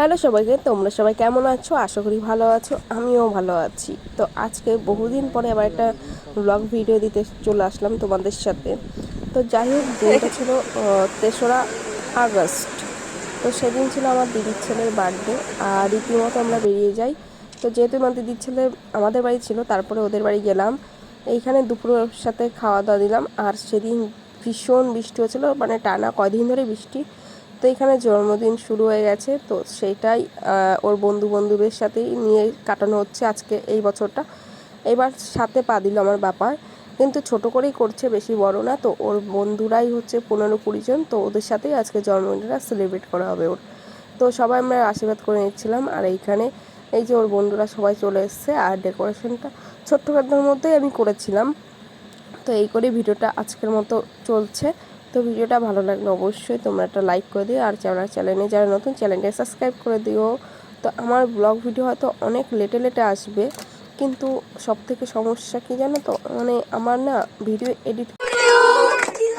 Hello সবাইকে, তোমরা সবাই কেমন আছো? আশা করি ভালো আছো, আমিও ভালো আছি। তো আজকে বহুদিন পরে আবার একটা ব্লগ ভিডিও দিতে চলে আসলাম তোমাদের সাথে। তো যাই হোক, দিনটা ছিল 3রা আগস্ট। তো সেদিন ছিল আমার দিদির ছেলের বার্থডে, আর রীতিমতো আমরা বেরিয়ে যাই। তো যেহেতু আমার দিদির ছেলে আমাদের বাড়ি ছিল, তারপরে ওদের বাড়ি গেলাম। এইখানে দুপুরের সাথে খাওয়া দাওয়া দিলাম। আর সেদিন ভীষণ বৃষ্টি হচ্ছিলো, মানে টানা কয়দিন ধরে বৃষ্টি। তো এখানে জন্মদিন শুরু হয়ে গেছে, তো সেইটাই ওর বন্ধুদের সাথেই নিয়ে কাটানো হচ্ছে আজকে এই বছরটা। এবার সাথে পা দিল আমার বাবা, কিন্তু ছোট করেই করছে, বেশি বড় না। তো ওর বন্ধুরাই হচ্ছে 15-20 জন, তো ওদের সাথেই আজকে জন্মদিনটা সেলিব্রেট করা হবে ওর। তো সবাই আমরা আশীর্বাদ করে নিচ্ছিলাম। আর এইখানে এই যে ওর বন্ধুরা সবাই চলে এসছে, আর ডেকোরেশনটা ছোট্টখাটোর মধ্যেই আমি করেছিলাম। তো এই করে ভিডিওটা আজকের মতো চলছে। তো ভিডিওটা ভালো লাগলে অবশ্যই তোমরা একটা লাইক করে দিও, আর চ্যানেলে যারা নতুন, চ্যানেলটা সাবস্ক্রাইব করে দিও। তো আমার ব্লগ ভিডিও হয়তো অনেক লেটে আসবে, কিন্তু সব থেকে সমস্যা কি জানো তো, মানে আমার না video edit.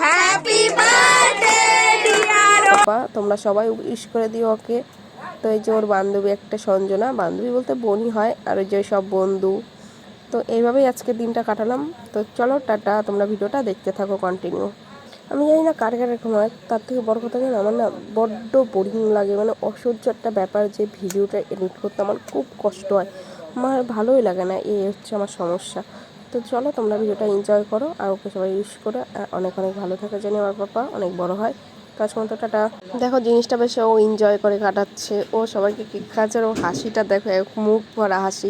Happy birthday dear বাবা, তোমরা সবাই উইশ করে দিও ওকে। তো এই যে ওর বান্ধবী একটা সঞ্জনা, বান্ধবী বলতে বোনই হয়, আর ওই যে সব বন্ধু। তো এইভাবেই আজকে দিনটা কাটালাম। তো চলো টাটা, তোমরা ভিডিওটা দেখতে থাকো কন্টিনিউ। আমি জানি না কার এরকম হয়, তার থেকে বড় কথা জানো, আমার না বড্ড বোরিং লাগে, মানে অসহ্য একটা ব্যাপার যে ভিডিওটা এডিট করতে আমার খুব কষ্ট হয়, আমার ভালোই লাগে না, এই হচ্ছে আমার সমস্যা। তো চলো তোমরা ভিডিওটা এনজয় করো, আর ওকে সবাই ইউজ করো, অনেক অনেক ভালো থাকে জানি আমার পাপা অনেক বড় হয়। কাজ মতো টাটা। দেখো জিনিসটা বেশ ও এনজয় করে কাটাচ্ছে, ও সবাইকে কেক খাচ্ছে, আর ও হাসিটা দেখো, এক মুখ ভরা হাসি।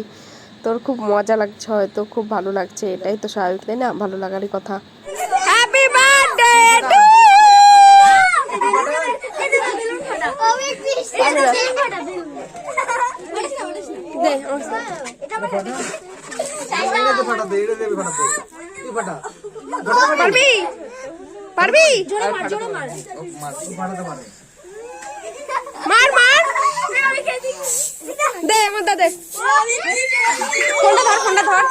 তোর খুব মজা লাগছে, হয়তো খুব ভালো লাগছে, এটাই তো স্বাভাবিক, তাই না? ভালো লাগারই কথা। হ্যাপি বার্থডে টু পারবি মার মার দে আমার দাদে ফোনটা ধর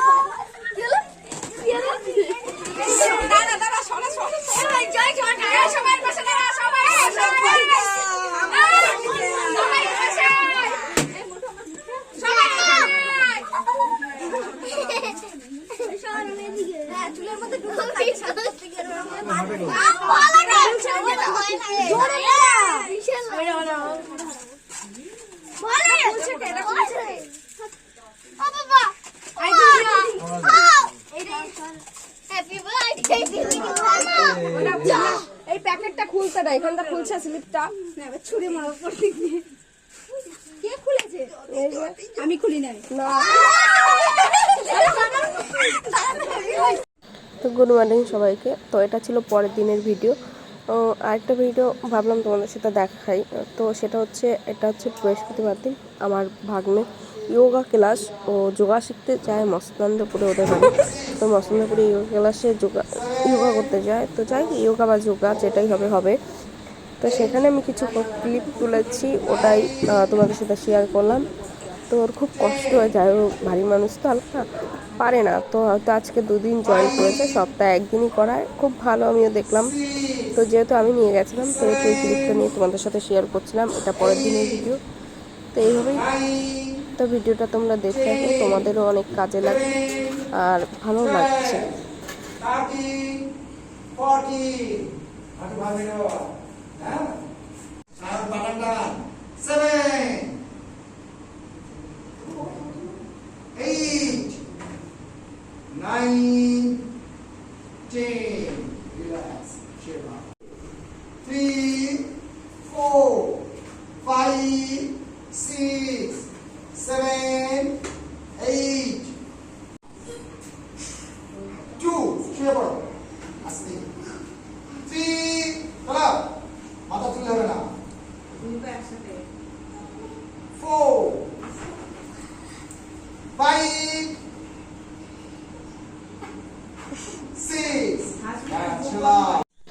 এই প্যাকেটটা খুলতে না, এখানটা খুলছে স্লিপটা ছুঁড়ে মারো কে খুলেছে? আমি খুলি নাই না। তো গুড মর্নিং সবাইকে। তো এটা ছিল পরের দিনের ভিডিও। আরেকটা ভিডিও ভাবলাম তোমাদের সাথে দেখাই। তো সেটা হচ্ছে, এটা হচ্ছে বৃহস্পতিবার দিন আমার ভাগ্নে যোগা ক্লাস, ও যোগা শিখতে যায় মসলান্দপুরে ওদের বাড়ি। তো মসলান্দপুরে যোগা ক্লাসে যোগা করতে যায়। তো যাই যোগা বা যোগা যেটাই হবে। তো সেখানে আমি কিছু ক্লিপ তুলেছি, ওটাই তোমাদের সাথে শেয়ার করলাম। তো ওর খুব কষ্ট হয়ে যায়, ও ভারী মানুষ তো, হালকা পারে না। তো হয়তো আজকে 2 দিন জয়েন করেছে, সপ্তাহে 1 দিনই করায়, খুব ভালো আমিও দেখলাম। তো যেহেতু আমি নিয়ে গেছিলাম, তো এই ক্লিপটা নিয়ে তোমাদের সাথে শেয়ার করছিলাম, এটা পরের দিনের ভিডিও। তো এইভাবেই তো ভিডিওটা তোমরা দেখে আসো, তোমাদেরও অনেক কাজে লাগবে আর ভালো লাগছে।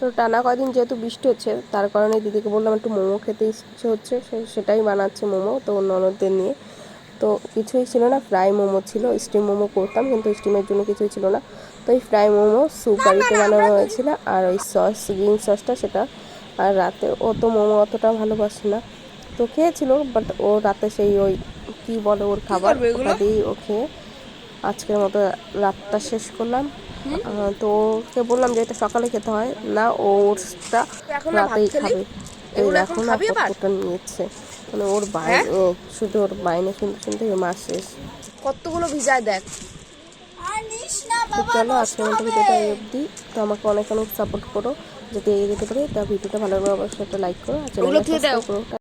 তো টানা কয়দিন যেহেতু বৃষ্টি হচ্ছে, তার কারণে দিদিকে বললাম একটু মোমো খেতে ইচ্ছে হচ্ছে, সেটাই বানাচ্ছে মোমো, তো ননদদের নিয়ে। তো কিছুই ছিল না, ফ্রাই মোমো ছিল, স্টিম মোমো করতাম কিন্তু স্টিমের জন্য কিছুই ছিল না। তো এই ফ্রাই মোমো স্যুপ বাড়িতে বানানো হয়েছিল, আর ওই সস গ্রিন সসটা সেটা। আর রাতে ও তো মোমো অতটা ভালোবাসে না, তো খেয়েছিল, বাট ও রাতে সেই ওই কি বলে ওর খাবার ওটা দিয়েই ও খেয়ে আজকের মতো রাতটা শেষ করলাম। তো ওকে বললাম যে এটা সকালে খেতে হয় না, ওটা রাতেই খাবে। তো এখন না কতটা নিয়েছে, মানে ওর বাইরে শুধু ওর বাইরে শুনতে শুনতে মাস শেষ। কতগুলো ভিজায় দেখ। তো চলো আজকের মতো ভিডিওটা এই অবধি। তো আমাকে অনেক অনেক সাপোর্ট করো যাতে এগিয়ে যেতে পারি। তা ভিডিওটা ভালো লাগলে অবশ্যই একটা লাইক করো আর চ্যানেলটা সাবস্ক্রাইব করো।